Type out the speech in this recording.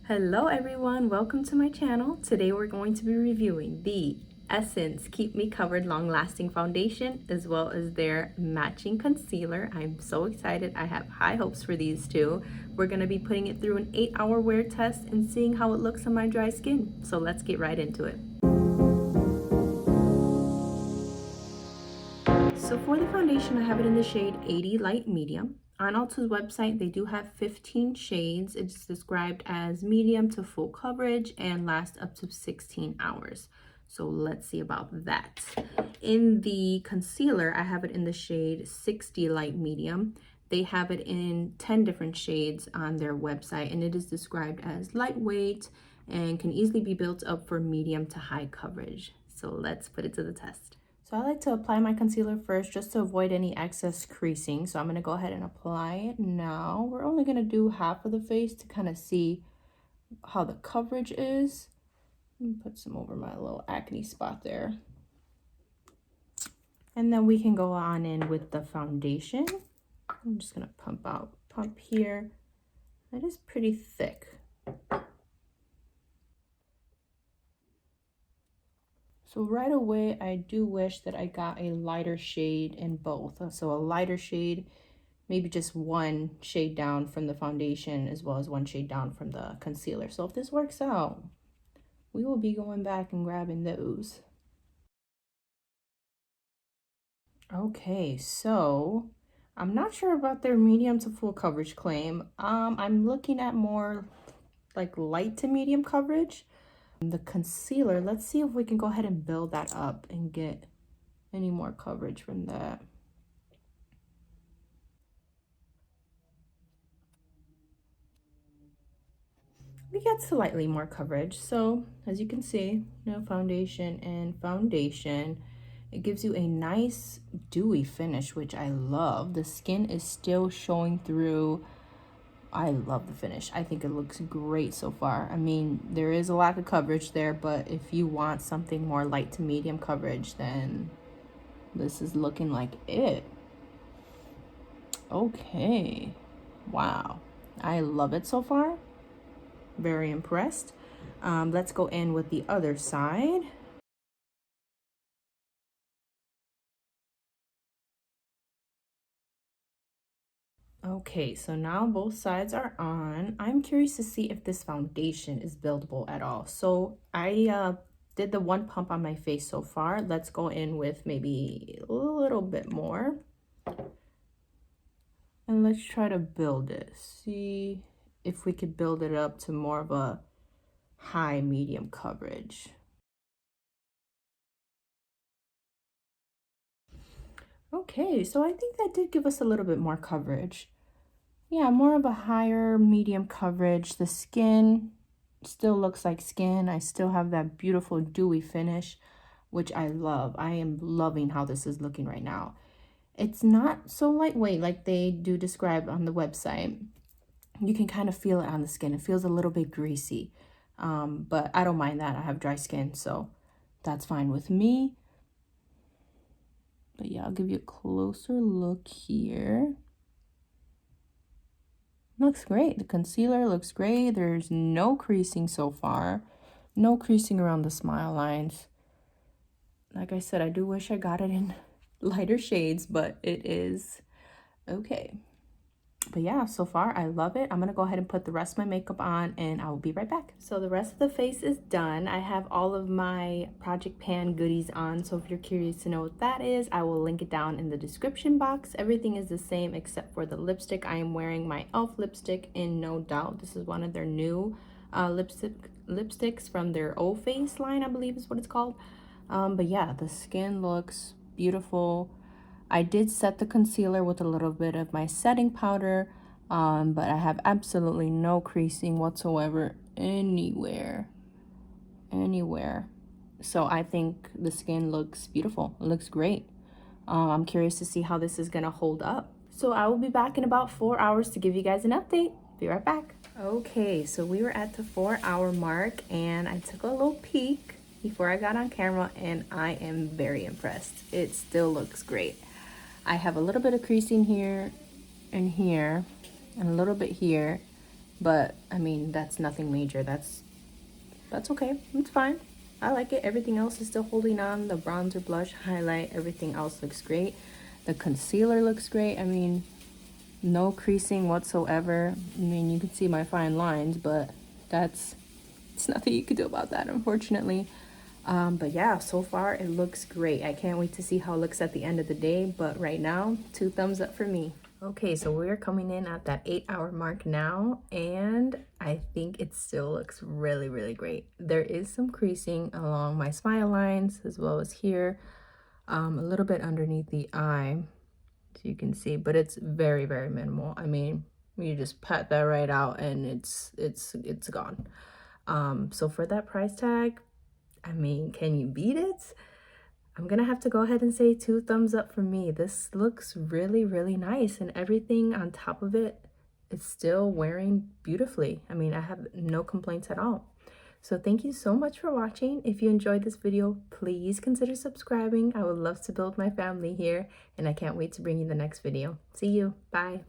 Hello everyone, welcome to my channel. Today we're going to be reviewing the Essence Keep Me Covered Long Lasting Foundation as well as their matching concealer. I'm so excited. I have high hopes for these two. We're going to be putting it through an 8-hour wear test and seeing how it looks on my dry skin. So let's get right into it. So for the foundation, I have it in the shade 80 Light Medium. On Ulta's website, they do have 15 shades. It's described as medium to full coverage and lasts up to 16 hours. So let's see about that. In the concealer, I have it in the shade 60 Light Medium. They have it in 10 different shades on their website, and it is described as lightweight and can easily be built up for medium to high coverage. So let's put it to the test. So I like to apply my concealer first just to avoid any excess creasing. So I'm going to go ahead and apply it now. We're only going to do half of the face to kind of see how the coverage is. Let me put some over my little acne spot there. And then we can go on in with the foundation. I'm just going to pump here. It is pretty thick. So right away, I do wish that I got a lighter shade in both. So a lighter shade, maybe just one shade down from the foundation as well as one shade down from the concealer. So if this works out, we will be going back and grabbing those. Okay, so I'm not sure about their medium to full coverage claim. I'm looking at more like light to medium coverage. The concealer, let's see if we can go ahead and build that up and get any more coverage from that. We get slightly more coverage. So as you can see, foundation and foundation, it gives you a nice dewy finish, which I love. The skin is still showing through. I love the finish. I think it looks great so far. I mean, there is a lack of coverage there, but if you want something more light to medium coverage, then this is looking like it. Okay. Wow. I love it so far. Very impressed. Let's go in with the other side. Okay, so now both sides are on. I'm curious to see if this foundation is buildable at all. So I did the one pump on my face so far. Let's go in with maybe a little bit more. And let's try to build it. See if we could build it up to more of a high medium coverage. Okay, so I think that did give us a little bit more coverage. Yeah, more of a higher medium coverage. The skin still looks like skin. I still have that beautiful dewy finish, which I love. I am loving how this is looking right now. It's not so lightweight like they do describe on the website. You can kind of feel it on the skin. It feels a little bit greasy, but I don't mind that. I have dry skin, so that's fine with me. But yeah, I'll give you a closer look here. Looks great. The concealer looks great. There's no creasing so far. No creasing around the smile lines. Like I said, I do wish I got it in lighter shades, but it is okay. But yeah, so far I love it. I'm gonna go ahead and put the rest of my makeup on and I will be right back. So the rest of the face is done. I have all of my Project Pan goodies on, so if you're curious to know what that is, I will link it down in the description box. Everything is the same except for the lipstick. I am wearing my e.l.f. lipstick in No Doubt. This is one of their new lipsticks from their O Face line, I believe is what it's called. But yeah, the skin looks beautiful. I did set the concealer with a little bit of my setting powder, but I have absolutely no creasing whatsoever anywhere. So I think the skin looks beautiful. It looks great. I'm curious to see how this is gonna hold up. So I will be back in about 4 hours to give you guys an update. Be right back. Okay, so we were at the 4-hour mark and I took a little peek before I got on camera and I am very impressed. It still looks great. I have a little bit of creasing here and here and a little bit here, But I mean, that's nothing major. That's okay. It's fine. I like it. Everything else is still holding on. The bronzer, blush, highlight, everything else looks great. The concealer looks great. I mean, no creasing whatsoever. I mean, you can see my fine lines, but it's nothing you could do about that, unfortunately. But yeah, so far it looks great. I can't wait to see how it looks at the end of the day. But right now, 2 thumbs up for me. Okay, so we're coming in at that 8-hour mark now, and I think it still looks really, really great. There is some creasing along my smile lines as well as here, a little bit underneath the eye, so you can see, but it's very, very minimal. I mean, you just pat that right out and it's gone. So for that price tag, I mean, can you beat it? I'm gonna have to go ahead and say 2 thumbs up for me. This looks really, really nice, and everything on top of it is still wearing beautifully. I mean, I have no complaints at all. So thank you so much for watching. If you enjoyed this video, please consider subscribing. I would love to build my family here, and I can't wait to bring you the next video. See you. Bye.